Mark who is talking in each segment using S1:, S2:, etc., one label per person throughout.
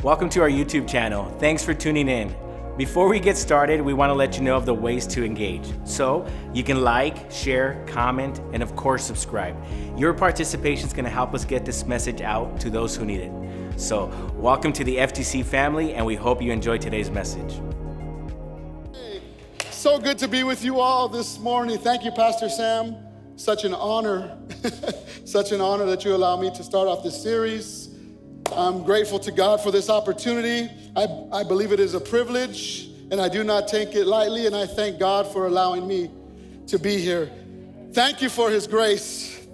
S1: Welcome to our YouTube channel. Thanks for tuning in. Before we get started, we want to let you know of the ways to engage. So you can like, share, comment, and of course subscribe. Your participation is going to help us get this message out to those who need it. So welcome to the FTC family, and we hope you enjoy today's message.
S2: So good to be with you all this morning. Thank you, Pastor Sam. Such an honor, such an honor that you allow me to start off this series. I'm grateful to God for this opportunity. I believe it is a privilege, and I do not take it lightly, and I thank God for allowing me to be here. Thank you for His grace.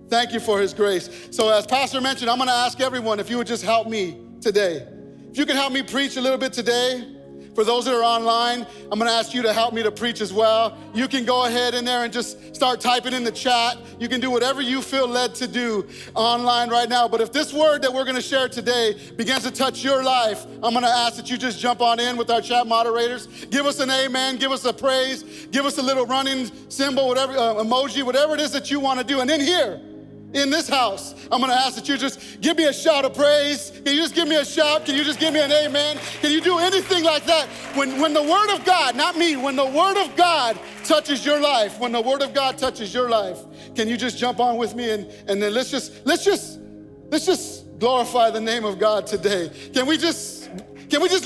S2: Thank you for His grace. So as Pastor mentioned, I'm gonna ask everyone if you would just help me today. If you can help me preach a little bit today. For those that are online, I'm gonna ask you to help me to preach as well. You can go ahead in there and just start typing in the chat. You can do whatever you feel led to do online right now. But if this word that we're gonna share today begins to touch your life, I'm gonna ask that you just jump on in with our chat moderators. Give us an amen, give us a praise, give us a little running symbol, whatever, emoji, whatever it is that you wanna do. And then here, in this house, I'm gonna ask that you just give me a shout of praise. Can you just give me a shout? Can you just give me an amen? Can you do anything like that? When the word of God, not me, when the word of God touches your life, when the word of God touches your life, can you just jump on with me and then let's just glorify the name of God today. Can we just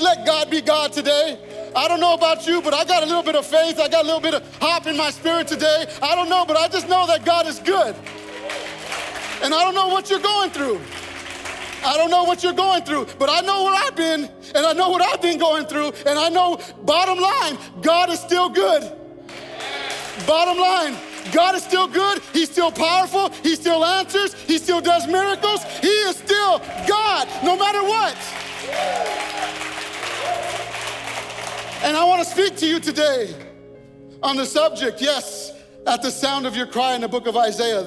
S2: let God be God today? I don't know about you, but I got a little bit of faith. I got a little bit of hope in my spirit today. I don't know, but I just know that God is good. And I don't know what you're going through. I don't know what you're going through, but I know where I've been, and I know what I've been going through, and I know, bottom line, God is still good. Bottom line, God is still good. He's still powerful. He still answers. He still does miracles. He is still God, no matter what. And I want to speak to you today on the subject, yes, at the sound of your cry in the book of Isaiah.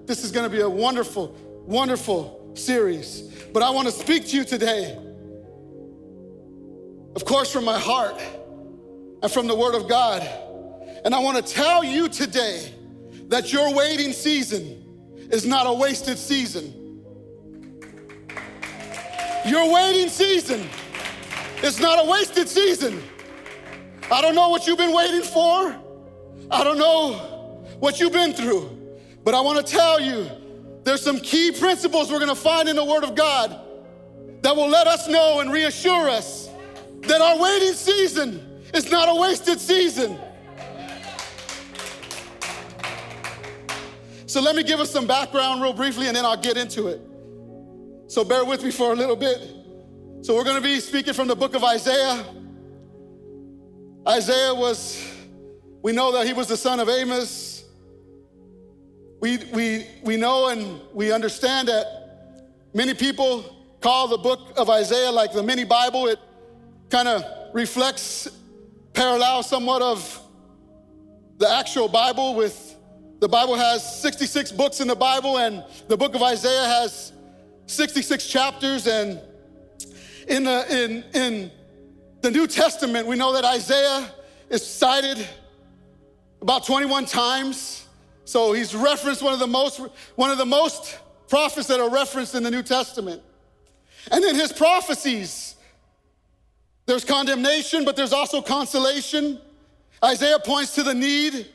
S2: This is gonna be a wonderful, wonderful series. But I wanna speak to you today, of course, from my heart and from the Word of God. And I wanna tell you today that your waiting season is not a wasted season. Your waiting season is not a wasted season. I don't know what you've been waiting for. I don't know what you've been through. But I want to tell you, there's some key principles we're going to find in the Word of God that will let us know and reassure us that our waiting season is not a wasted season. So let me give us some background real briefly, and then I'll get into it. So bear with me for a little bit. So we're going to be speaking from the book of Isaiah. Isaiah we know that he was the son of Amos. We know and we understand that many people call the book of Isaiah like the mini Bible. It kind of parallels somewhat of the actual Bible. The Bible has 66 books in the Bible, and the book of Isaiah has 66 chapters. And in the New Testament, we know that Isaiah is cited about 21 times. So he's referenced one of the most prophets that are referenced in the New Testament. And in his prophecies, there's condemnation, but there's also consolation. Isaiah points to the need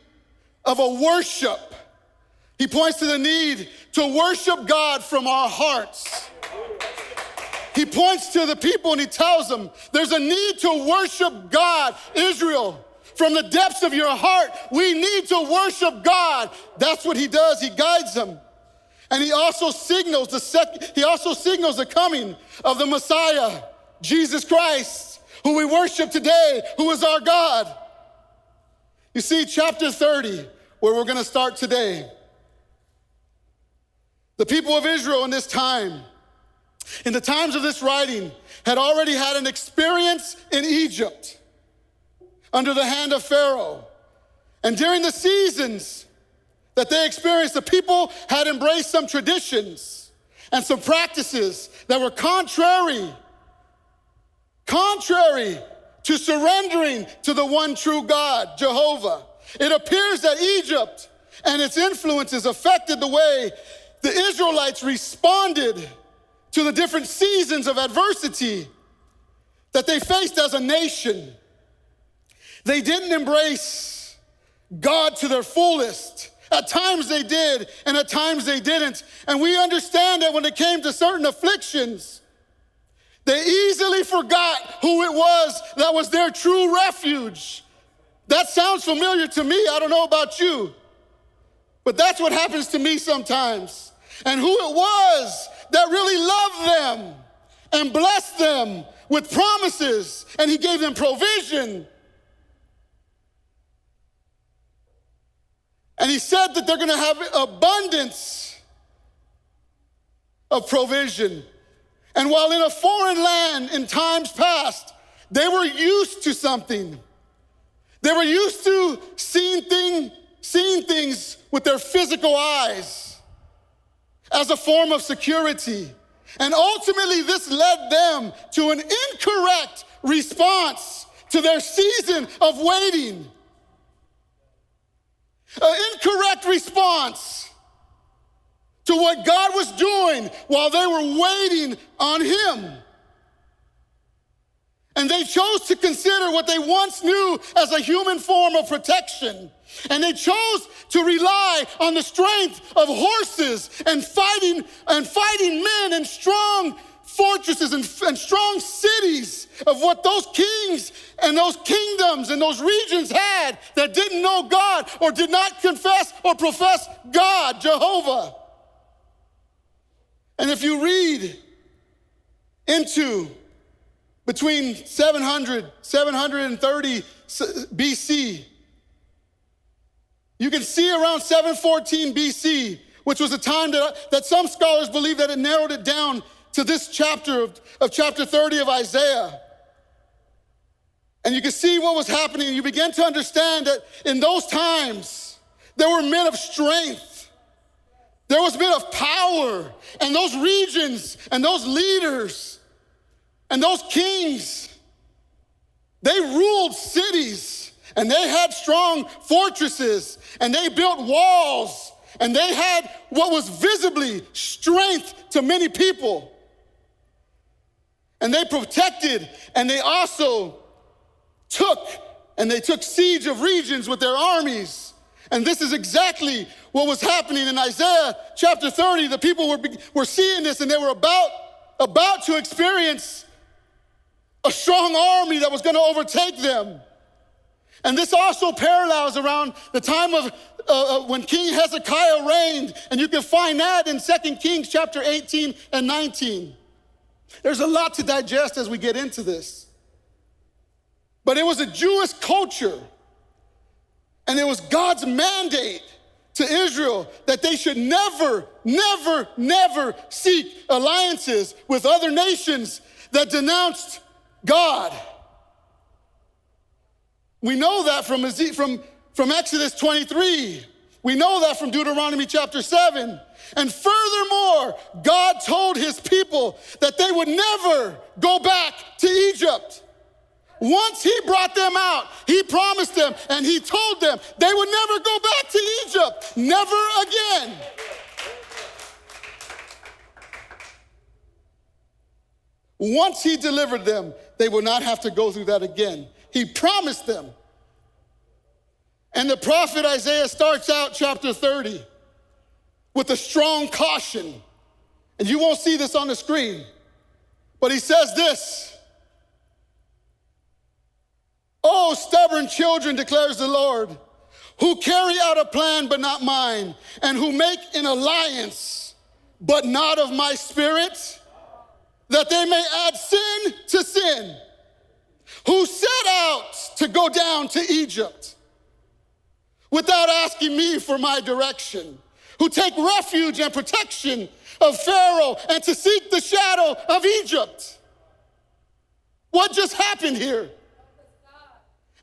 S2: of a worship. He points to the need to worship God from our hearts. He points to the people and he tells them, there's a need to worship God, Israel. From the depths of your heart, we need to worship God. That's what he does. He guides them. And he also signals the coming of the Messiah, Jesus Christ, who we worship today, who is our God. You see, chapter 30, where we're going to start today. The people of Israel in this time, in the times of this writing, had already had an experience in Egypt under the hand of Pharaoh. And during the seasons that they experienced, the people had embraced some traditions and some practices that were contrary to surrendering to the one true God, Jehovah. It appears that Egypt and its influences affected the way the Israelites responded to the different seasons of adversity that they faced as a nation. They didn't embrace God to their fullest. At times they did, and at times they didn't. And we understand that when it came to certain afflictions, they easily forgot who it was that was their true refuge. That sounds familiar to me. I don't know about you, but that's what happens to me sometimes. And who it was that really loved them and blessed them with promises, and he gave them provision. And he said that they're gonna have abundance of provision. And while in a foreign land in times past, they were used to something. They were used to seeing things with their physical eyes as a form of security. And ultimately, this led them to an incorrect response to their season of waiting. An incorrect response to what God was doing while they were waiting on him. And they chose to consider what they once knew as a human form of protection. And they chose to rely on the strength of horses and fighting men and strong fortresses and strong cities of what those kings and those kingdoms and those regions had that didn't know God or did not confess or profess God, Jehovah. And if you read into between 730 BC, you can see around 714 BC, which was a time that some scholars believe that it narrowed it down to this chapter of chapter 30 of Isaiah. And you can see what was happening, and you begin to understand that in those times, there were men of strength. There was men of power, and those regions and those leaders and those kings, they ruled cities, and they had strong fortresses, and they built walls, and they had what was visibly strength to many people. And they protected, and they also took siege of regions with their armies. And this is exactly what was happening in Isaiah chapter 30. The people were seeing this, and they were about to experience a strong army that was going to overtake them. And this also parallels around the time of when King Hezekiah reigned, and you can find that in 2 Kings chapter 18 and 19. There's a lot to digest as we get into this. But it was a Jewish culture, and it was God's mandate to Israel that they should never, never, never seek alliances with other nations that denounced God. We know that from Exodus 23. We know that from Deuteronomy chapter 7. And furthermore, God told his people that they would never go back to Egypt. Once he brought them out, he promised them and he told them they would never go back to Egypt. Never again. Once he delivered them, they would not have to go through that again. He promised them. And the prophet Isaiah starts out chapter 30 with a strong caution. And you won't see this on the screen, but he says this: "Oh, stubborn children, declares the Lord, who carry out a plan but not mine, and who make an alliance but not of my spirit, that they may add sin to sin, who set out to go down to Egypt without asking me for my direction, who take refuge and protection of Pharaoh and to seek the shadow of Egypt." What just happened here?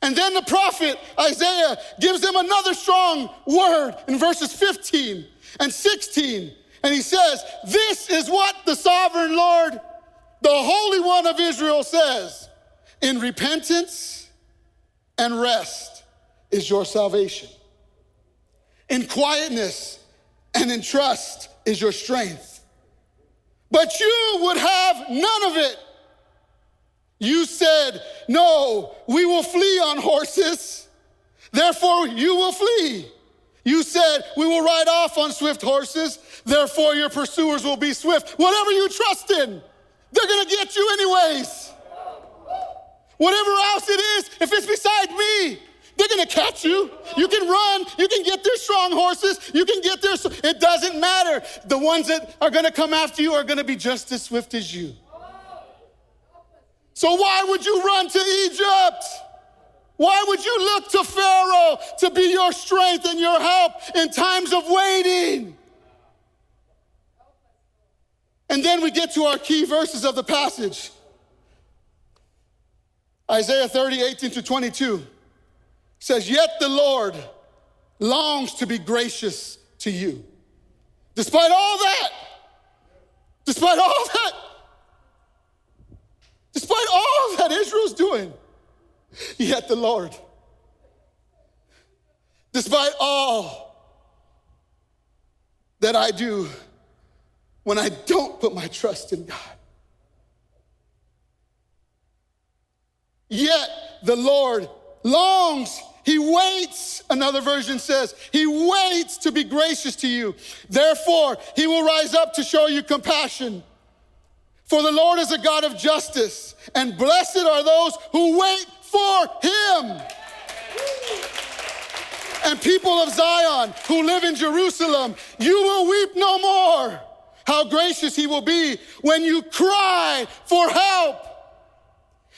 S2: And then the prophet Isaiah gives them another strong word in verses 15 and 16. And he says, "This is what the sovereign Lord, the Holy One of Israel, says: in repentance and rest is your salvation. In quietness and in trust is your strength. But you would have none of it. You said, no, we will flee on horses. Therefore, you will flee. You said, we will ride off on swift horses. Therefore, your pursuers will be swift. Whatever you trust in, they're going to get you anyways. Whatever else it is, if it's beside me, they're going to catch you. You can run. You can get their strong horses. You can get their... It doesn't matter. The ones that are going to come after you are going to be just as swift as you. So why would you run to Egypt? Why would you look to Pharaoh to be your strength and your help in times of waiting? And then we get to our key verses of the passage. Isaiah 30, 18 to 22 says, yet the Lord longs to be gracious to you. Despite all that, despite all that Israel's doing, yet the Lord, despite all that I do when I don't put my trust in God, yet the Lord longs, he waits, another version says, he waits to be gracious to you. Therefore, he will rise up to show you compassion. For the Lord is a God of justice, and blessed are those who wait for him. And people of Zion who live in Jerusalem, you will weep no more. How gracious he will be when you cry for help.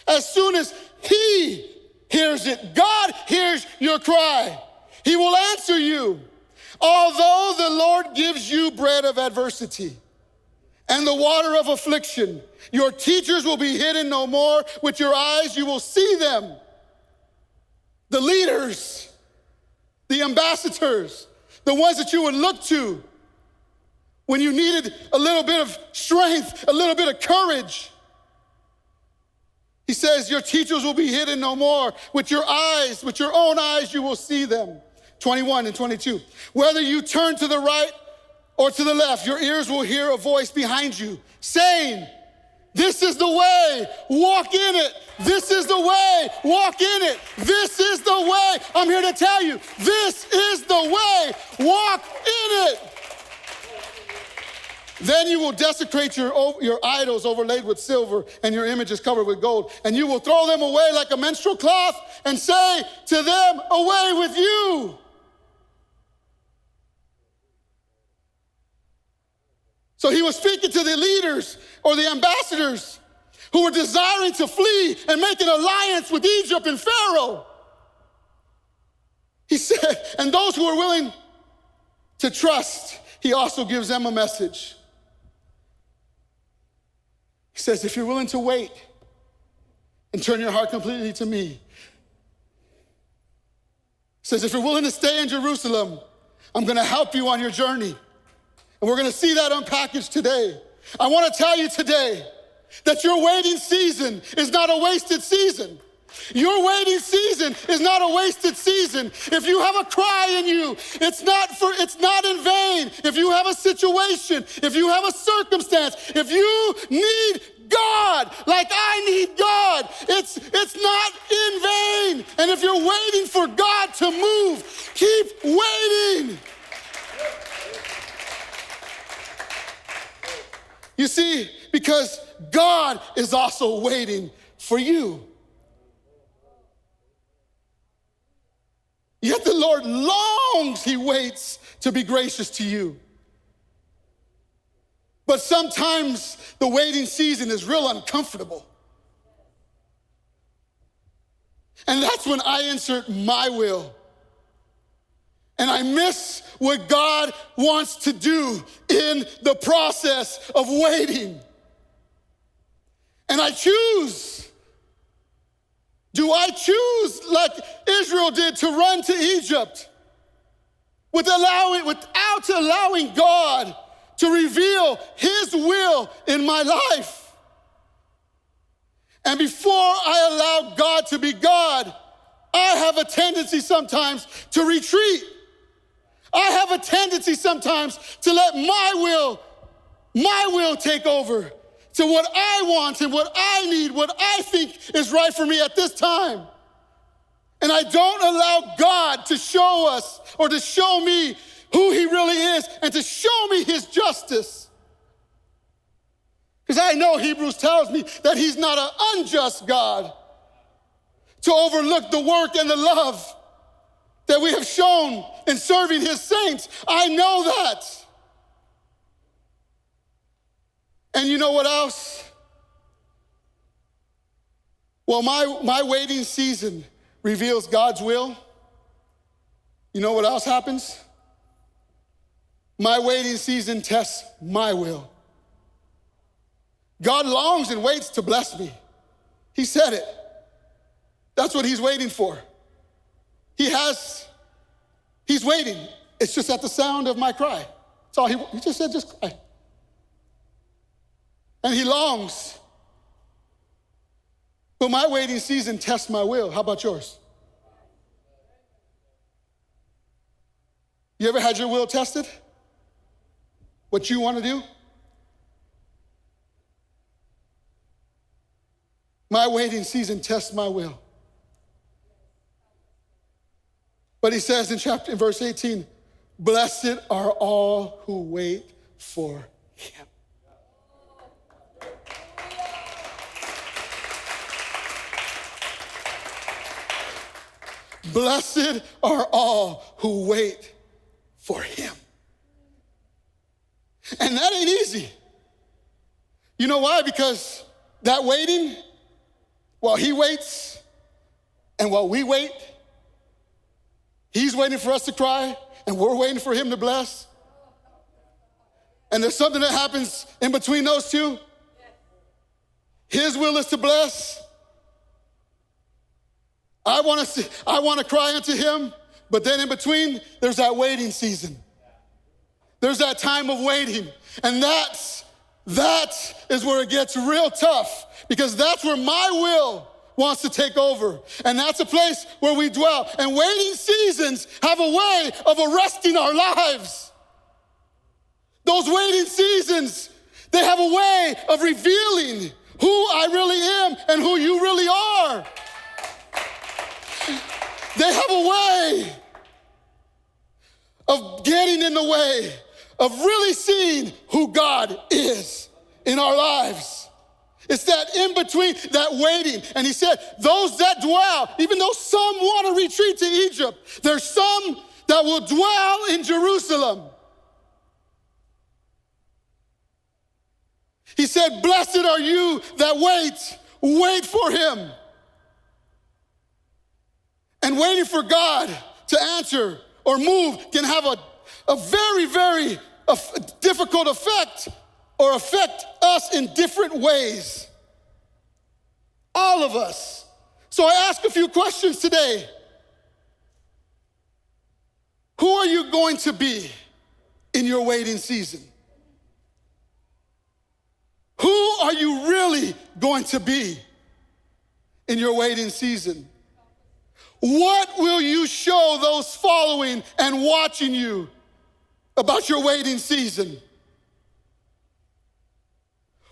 S2: As soon as he hears it, God hears your cry, he will answer you. Although the Lord gives you bread of adversity and the water of affliction, your teachers will be hidden no more. With your eyes you will see them. The leaders, the ambassadors, the ones that you would look to when you needed a little bit of strength, a little bit of courage. He says, your teachers will be hidden no more. With your eyes, with your own eyes, you will see them. 21 and 22. Whether you turn to the right or to the left, your ears will hear a voice behind you saying, this is the way, walk in it. This is the way, walk in it. This is the way. I'm here to tell you, this is the way, walk in it. Then you will desecrate your idols overlaid with silver and your images covered with gold. And you will throw them away like a menstrual cloth and say to them, away with you. So he was speaking to the leaders or the ambassadors who were desiring to flee and make an alliance with Egypt and Pharaoh. He said, and those who are willing to trust, he also gives them a message. He says, if you're willing to wait and turn your heart completely to me, he says, if you're willing to stay in Jerusalem, I'm going to help you on your journey. And we're going to see that unpackaged today. I want to tell you today that your waiting season is not a wasted season. Your waiting season is not a wasted season. If you have a cry in you, it's not in vain. If you have a situation, if you have a circumstance, if you need God like I need God, it's not in vain. And if you're waiting for God to move, keep waiting. You see, because God is also waiting for you. Yet the Lord longs, he waits to be gracious to you. But sometimes the waiting season is real uncomfortable. And that's when I insert my will. And I miss what God wants to do in the process of waiting. And I choose. Do I choose, like Israel did, to run to Egypt without allowing God to reveal his will in my life? And before I allow God to be God, I have a tendency sometimes to retreat. I have a tendency sometimes to let my will my will take over to what I want and what I need, what I think is right for me at this time. And I don't allow God to show us or to show me who he really is and to show me his justice. Because I know Hebrews tells me that he's not an unjust God to overlook the work and the love that we have shown in serving his saints. I know that. And you know what else? Well, my waiting season reveals God's will. You know what else happens? My waiting season tests my will. God longs and waits to bless me. He said it. That's what he's waiting for. He's waiting. It's just at the sound of my cry. That's all he just said, just cry. And he longs. But my waiting season tests my will. How about yours? You ever had your will tested? What you want to do? My waiting season tests my will. But he says in verse 18, blessed are all who wait for him. Blessed are all who wait for him. And that ain't easy. You know why? Because that waiting, while he waits and while we wait, he's waiting for us to cry and we're waiting for him to bless. And there's something that happens in between those two. His will is to bless. I want to cry unto him, but then in between, there's that waiting season. There's that time of waiting. And that is where it gets real tough, because that's where my will wants to take over. And that's a place where we dwell. And waiting seasons have a way of arresting our lives. Those waiting seasons, they have a way of revealing who I really am and who you really are. They have a way of getting in the way of really seeing who God is in our lives. It's that in between, that waiting. And he said, those that dwell, even though some want to retreat to Egypt, there's some that will dwell in Jerusalem. He said, blessed are you that wait for him. And waiting for God to answer or move can have a very, very difficult effect or affect us in different ways. All of us. So I ask a few questions today. Who are you going to be in your waiting season? Who are you really going to be in your waiting season? What will you show those following and watching you about your waiting season?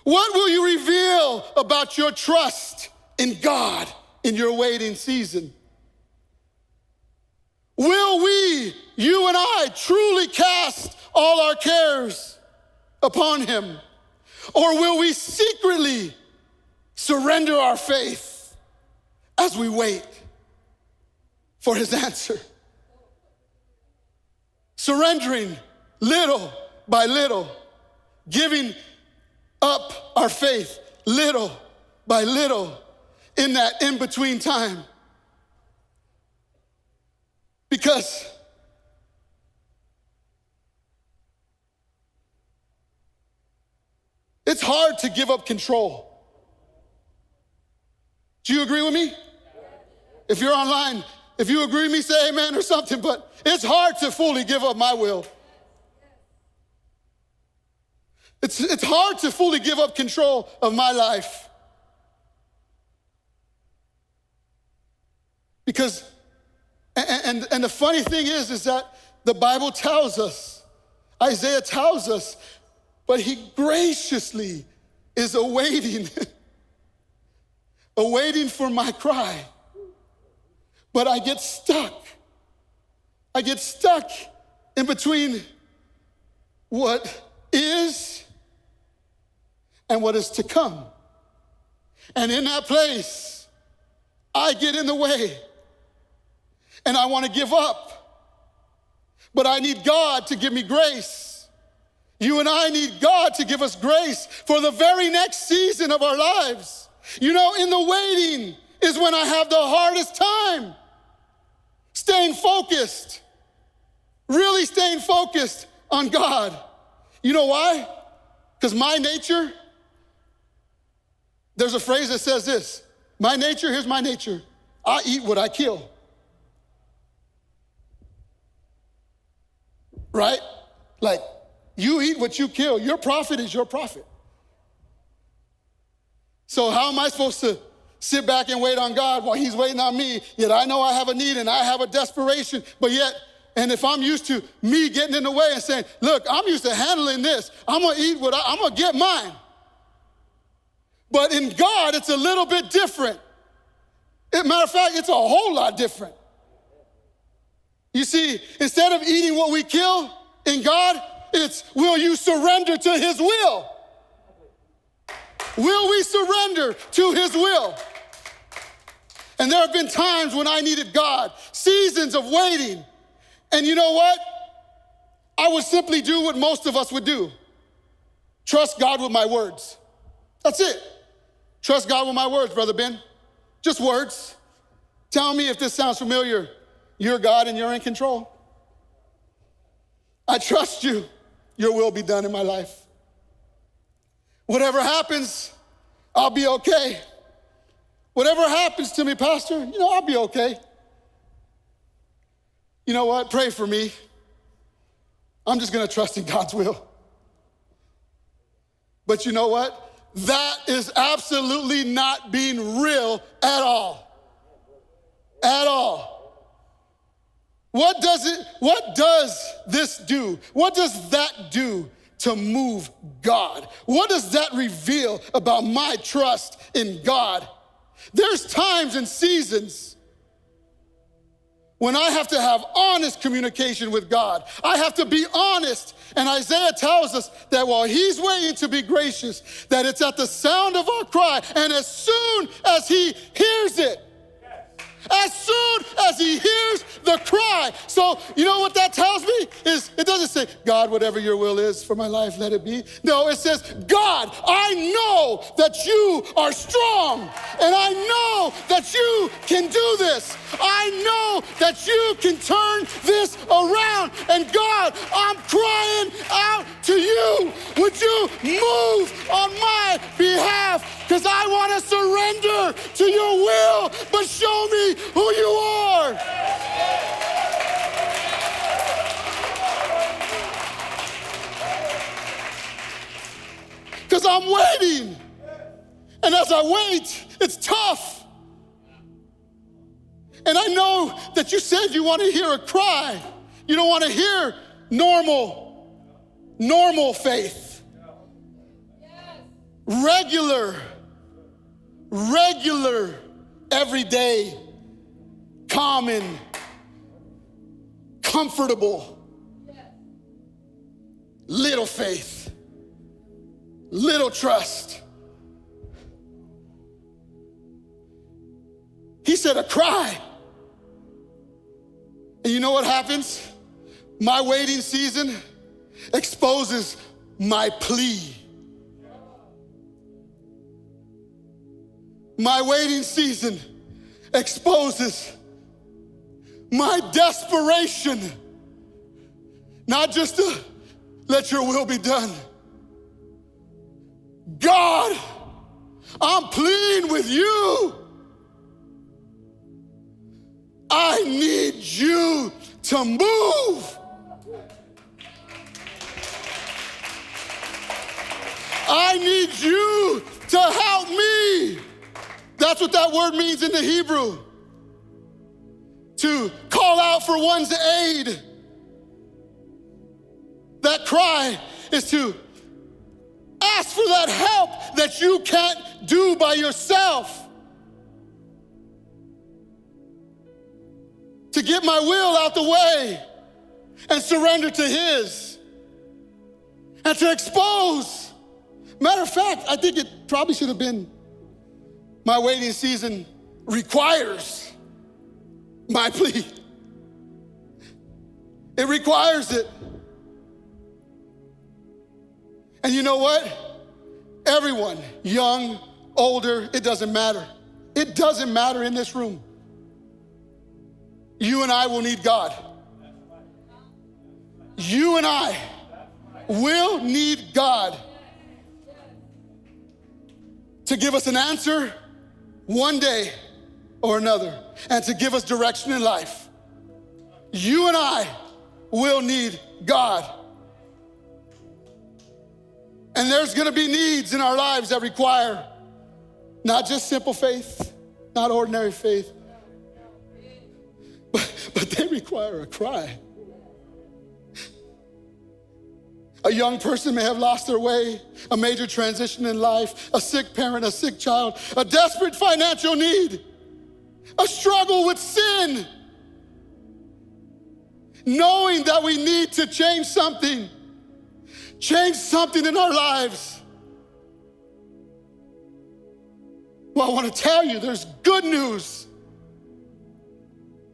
S2: What will you reveal about your trust in God in your waiting season? Will we, you and I, truly cast all our cares upon him? Or will we secretly surrender our faith as we wait for his answer? Surrendering little by little, giving up our faith little by little in that in-between time. Because it's hard to give up control. Do you agree with me? If you're online, if you agree with me, say amen or something, but it's hard to fully give up my will. It's hard to fully give up control of my life. Because, and the funny thing is that the Bible tells us, Isaiah tells us, But he graciously is awaiting, awaiting for my cry. But I get stuck. I get stuck in between what is and what is to come. And in that place, I get in the way and I want to give up. But I need God to give me grace. You and I need God to give us grace for the very next season of our lives. You know, in the waiting is when I have the hardest time staying focused, really staying focused on God. You know why? Because my nature, there's a phrase that says this, my nature, here's my nature, I eat what I kill. Right? Like, you eat what you kill. Your profit is your profit. So how am I supposed to sit back and wait on God while he's waiting on me? Yet I know I have a need and I have a desperation, but yet, and if I'm used to me getting in the way and saying, look, I'm used to handling this. I'm gonna eat I'm gonna get mine. But in God, it's a little bit different. Matter of fact, it's a whole lot different. You see, instead of eating what we kill in God, it's will you surrender to his will? Will we surrender to his will? And there have been times when I needed God, seasons of waiting. And you know what? I would simply do what most of us would do. Trust God with my words. That's it. Trust God with my words, Brother Ben. Just words. Tell me if this sounds familiar. You're God and you're in control. I trust you. Your will be done in my life. Whatever happens, I'll be okay. Whatever happens to me, Pastor, I'll be okay. You know what? Pray for me. I'm just gonna trust in God's will. But you know what? That is absolutely not being real at all. At all. What does this do? What does that do to move God? What does that reveal about my trust in God? There's times and seasons when I have to have honest communication with God. I have to be honest. And Isaiah tells us that while he's waiting to be gracious, that it's at the sound of our cry, and as soon as he hears it, as soon as he hears the cry. So you know what that tells me is it doesn't say, God, whatever your will is for my life, let it be. No, it says, God, I know that you are strong and I know that you can do this. I know that you can turn this around. And God, I'm crying out to you. Would you move on my behalf? Because I want to surrender to your will, but show me who you are. Because I'm waiting. And as I wait, it's tough. And I know that you said you want to hear a cry. You don't want to hear normal faith. Regular, everyday, common, comfortable, little faith, little trust. He said a cry. And you know what happens? My waiting season exposes my plea. My waiting season exposes my desperation, not just to let your will be done. God, I'm pleading with you. I need you to move. I need you to help me. That's what that word means in the Hebrew. To call out for one's aid. That cry is to Ask for that help that you can't do by yourself. To get my will out the way and surrender to his. And to expose. Matter of fact, I think it probably should have been my waiting season requires my plea. It requires it. And you know what? Everyone, young, older, it doesn't matter. It doesn't matter in this room. You and I will need God. You and I will need God to give us an answer one day or another, and to give us direction in life. You and I will need God. And there's gonna be needs in our lives that require not just simple faith, not ordinary faith, but they require a cry. A young person may have lost their way, a major transition in life, a sick parent, a sick child, a desperate financial need, a struggle with sin. Knowing that we need to change something in our lives. Well, I want to tell you, there's good news.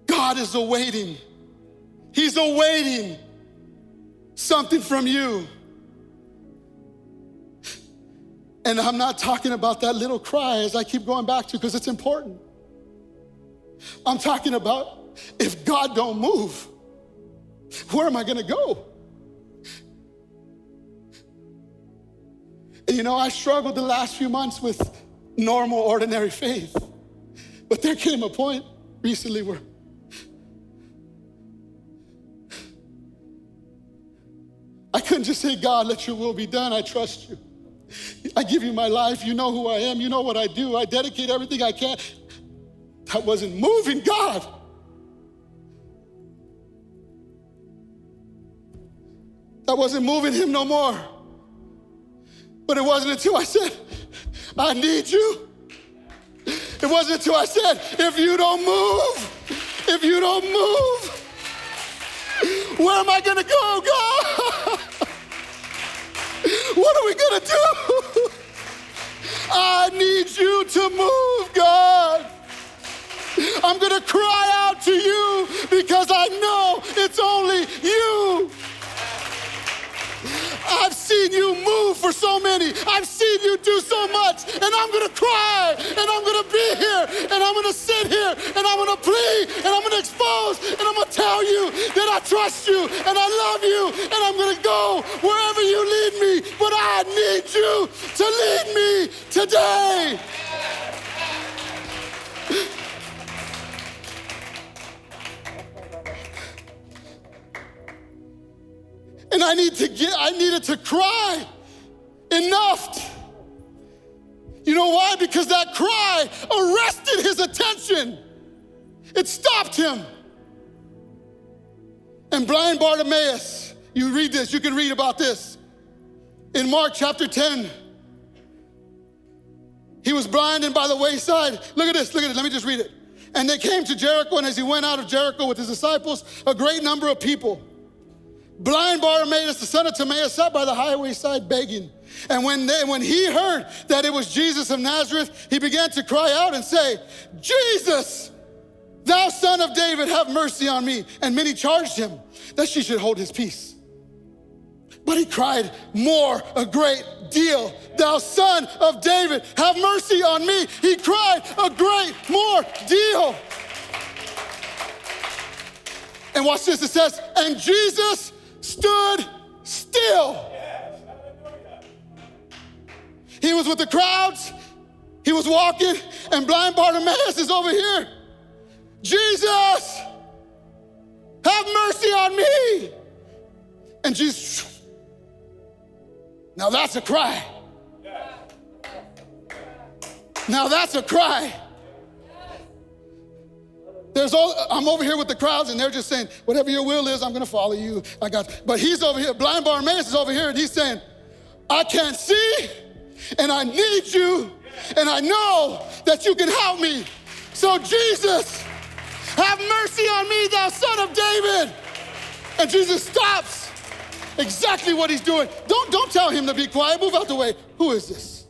S2: God is awaiting. He's awaiting something from you. And I'm not talking about that little cry as I keep going back to, because it's important. I'm talking about, if God don't move, where am I gonna go? And you know, I struggled the last few months with normal, ordinary faith. But there came a point recently where I couldn't just say, God, let your will be done. I trust you. I give you my life. You know who I am. You know what I do. I dedicate everything I can. That wasn't moving God. That wasn't moving him no more. But it wasn't until I said, I need you. It wasn't until I said, if you don't move, where am I gonna go, God? What are we gonna do? I need you to move, God. I'm gonna cry out to you because I know it's only you. I've seen you move for so many. I've seen you do so much. And I'm going to cry. And I'm going to be here. And I'm going to sit here. And I'm going to plead. And I'm going to expose. And I'm going to tell you that I trust you. And I love you. And I'm going to go wherever you lead me. But I need you to lead me today. And I needed to cry enough. You know why? Because that cry arrested his attention. It stopped him. And blind Bartimaeus, you read this, you can read about this. In Mark chapter 10, he was blind and by the wayside. Look at this, let me just read it. And they came to Jericho, and as he went out of Jericho with his disciples, a great number of people. Blind Bartimaeus, the son of Timaeus, sat by the highway side begging. And when he heard that it was Jesus of Nazareth, he began to cry out and say, Jesus, thou son of David, have mercy on me. And many charged him that she should hold his peace. But he cried more a great deal, thou son of David, have mercy on me. He cried a great more deal. And watch this, it says, and Jesus stood still. He was with the crowds, he was walking, and blind Bartimaeus is over here. Jesus, have mercy on me. And Jesus, now that's a cry. Now that's a cry. I'm over here with the crowds, and they're just saying, whatever your will is, I'm gonna follow you. But he's over here, blind Bartimaeus is over here, and he's saying, I can't see, and I need you, and I know that you can help me. So Jesus, have mercy on me, thou son of David. And Jesus stops exactly what he's doing. Don't tell him to be quiet. Move out the way. Who is this?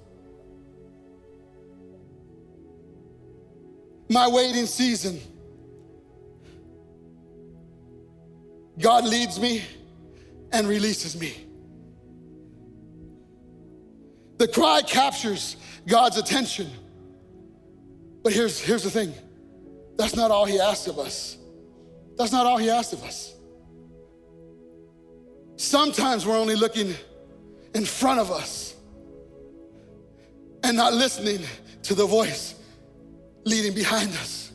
S2: My waiting season. God leads me and releases me. The cry captures God's attention. But here's the thing. That's not all he asks of us. That's not all he asks of us. Sometimes we're only looking in front of us and not listening to the voice leading behind us.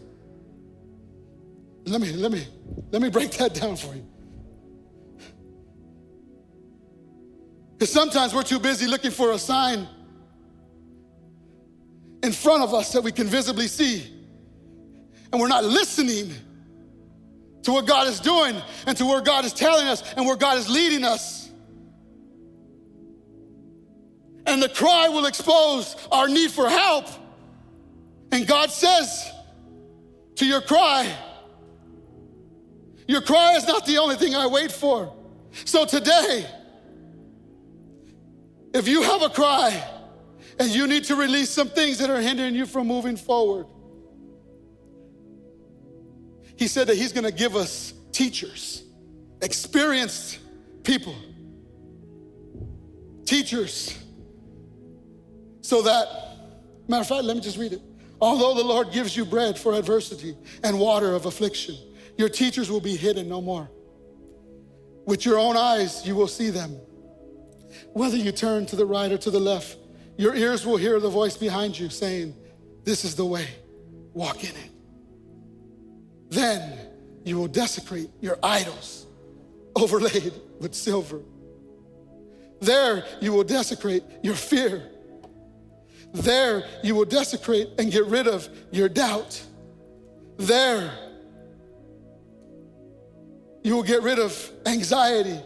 S2: Let me break that down for you. Because sometimes we're too busy looking for a sign in front of us that we can visibly see. And we're not listening to what God is doing and to where God is telling us and where God is leading us. And the cry will expose our need for help. And God says to your cry is not the only thing I wait for. So today, if you have a cry and you need to release some things that are hindering you from moving forward, he said that he's gonna give us teachers, experienced people, teachers, so that, matter of fact, let me just read it. Although the Lord gives you bread for adversity and water of affliction, your teachers will be hidden no more. With your own eyes, you will see them. Whether you turn to the right or to the left, your ears will hear the voice behind you saying, this is the way, walk in it. Then you will desecrate your idols overlaid with silver. There you will desecrate your fear. There you will desecrate and get rid of your doubt. There you will get rid of anxiety.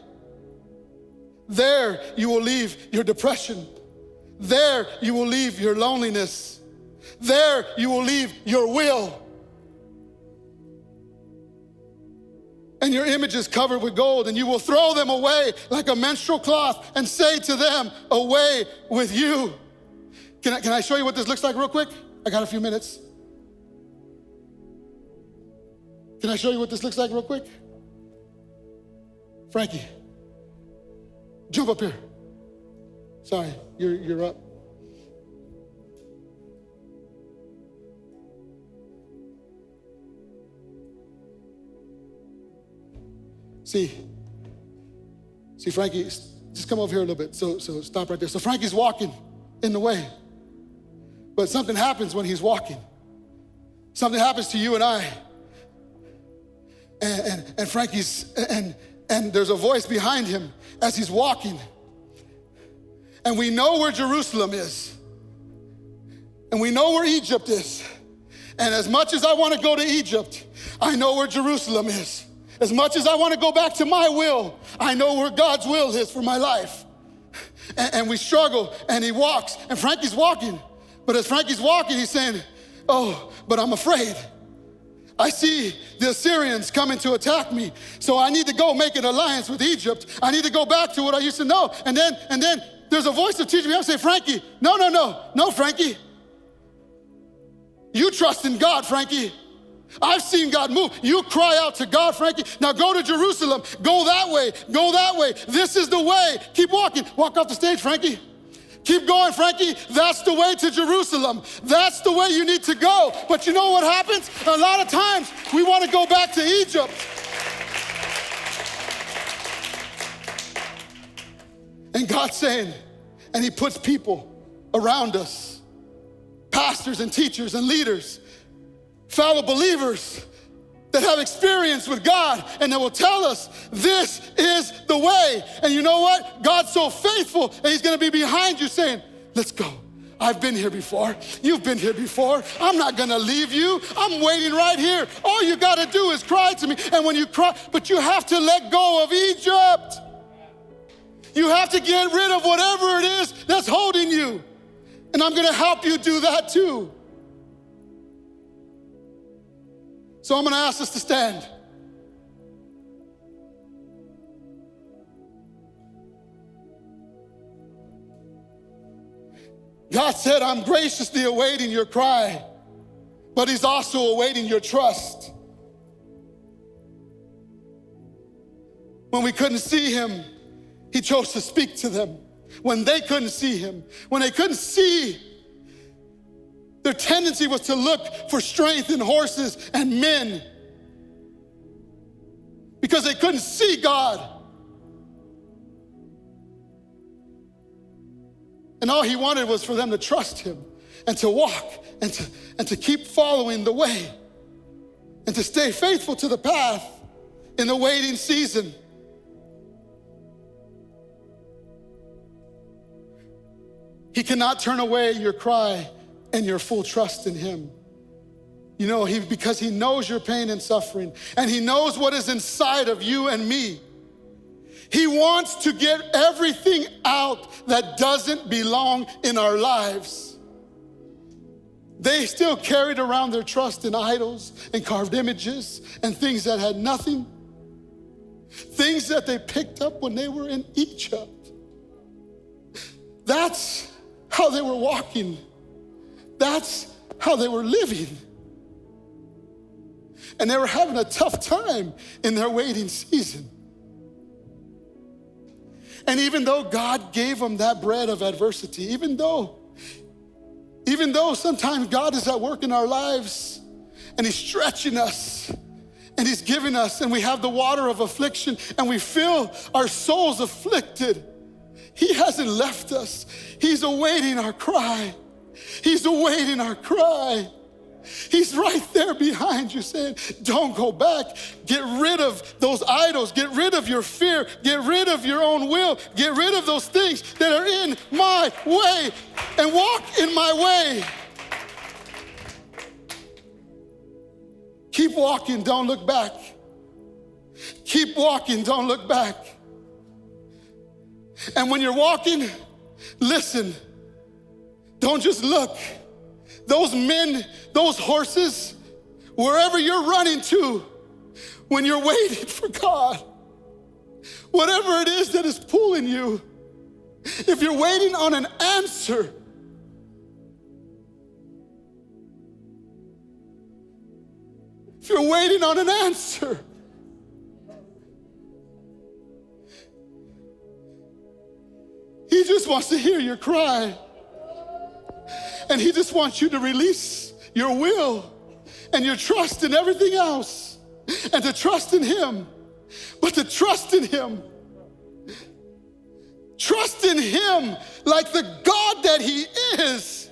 S2: There you will leave your depression. There you will leave your loneliness. There you will leave your will. And your images covered with gold, and you will throw them away like a menstrual cloth and say to them, away with you. Can I show you what this looks like real quick? I got a few minutes. Can I show you what this looks like real quick? Frankie, jump up here. Sorry, you're up. See, Frankie, just come over here a little bit. So stop right there. So Frankie's walking in the way. But something happens when he's walking. Something happens to you and I. And Frankie's, and there's a voice behind him as he's walking. And we know where Jerusalem is. And we know where Egypt is. And as much as I want to go to Egypt, I know where Jerusalem is. As much as I want to go back to my will, I know where God's will is for my life. And we struggle, and he walks, and Frankie's walking. But as Frankie's walking, he's saying, oh, but I'm afraid. I see the Assyrians coming to attack me, so I need to go make an alliance with Egypt. I need to go back to what I used to know. And then there's a voice of teaching me. I'm saying, Frankie, no, Frankie. You trust in God, Frankie. I've seen God move. You cry out to God, Frankie. Now go to Jerusalem. Go that way. This is the way. Keep walking. Walk off the stage, Frankie. Keep going, Frankie. That's the way to Jerusalem. That's the way you need to go. But you know what happens? A lot of times we want to go back to Egypt. And God's saying, and he puts people around us, pastors and teachers and leaders, fellow believers that have experience with God and that will tell us this is the way. And you know what? God's so faithful and he's gonna be behind you saying, let's go. I've been here before. You've been here before. I'm not gonna leave you. I'm waiting right here. All you gotta do is cry to me. And when you cry, but you have to let go of Egypt. You have to get rid of whatever it is that's holding you. And I'm gonna help you do that too. So I'm gonna ask us to stand. God said, I'm graciously awaiting your cry, but he's also awaiting your trust. When we couldn't see him, he chose to speak to them. When they couldn't see him, when they couldn't see, their tendency was to look for strength in horses and men because they couldn't see God. And all he wanted was for them to trust him and to walk and to keep following the way and to stay faithful to the path in the waiting season. He cannot turn away your cry and your full trust in him. You know, because he knows your pain and suffering, and he knows what is inside of you and me. He wants to get everything out that doesn't belong in our lives. They still carried around their trust in idols and carved images and things that had nothing. Things that they picked up when they were in Egypt. That's how they were walking. That's how they were living. And they were having a tough time in their waiting season. And even though God gave them that bread of adversity, even though sometimes God is at work in our lives and he's stretching us and he's giving us, and we have the water of affliction and we feel our souls afflicted, he hasn't left us. He's awaiting our cry. He's awaiting our cry. He's right there behind you saying, don't go back. Get rid of those idols. Get rid of your fear. Get rid of your own will. Get rid of those things that are in my way and walk in my way. Keep walking, don't look back. Keep walking, don't look back. And when you're walking, listen, don't just look. Those men, those horses, wherever you're running to, when you're waiting for God, whatever it is that is pulling you, if you're waiting on an answer, if you're waiting on an answer, he just wants to hear your cry. And he just wants you to release your will and your trust in everything else and to trust in him. But to trust in him. Trust in him like the God that he is.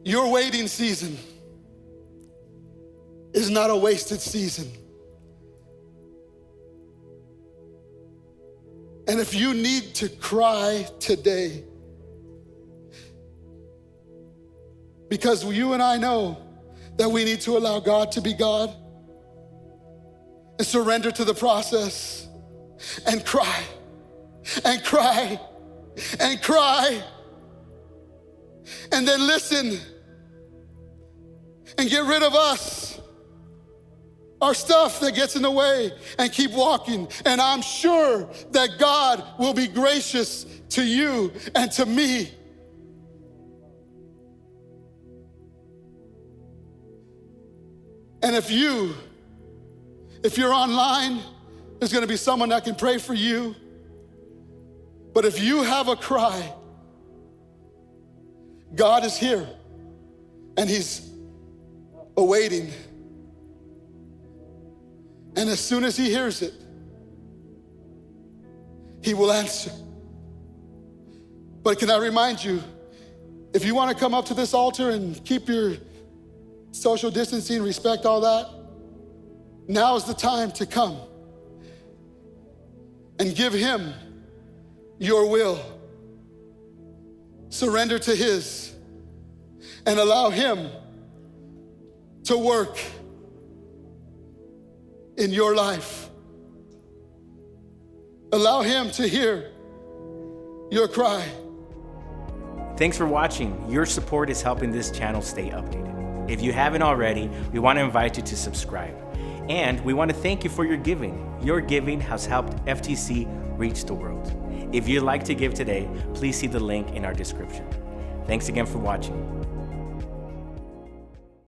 S2: Your waiting season is not a wasted season. And if you need to cry today, because you and I know that we need to allow God to be God and surrender to the process and cry and cry and cry and then listen and get rid of us, our stuff that gets in the way, and keep walking. And I'm sure that God will be gracious to you and to me. And if you're online, there's gonna be someone that can pray for you. But if you have a cry, God is here and he's awaiting. And as soon as he hears it, he will answer. But can I remind you, if you want to come up to this altar and keep your social distancing, respect all that, now is the time to come and give him your will. Surrender to his and allow him to work in your life. Allow him to hear your cry.
S1: Thanks for watching. Your support is helping this channel stay updated. If you haven't already, we want to invite you to subscribe. And we want to thank you for your giving. Your giving has helped FTC reach the world. If you'd like to give today, please see the link in our description. Thanks again for watching.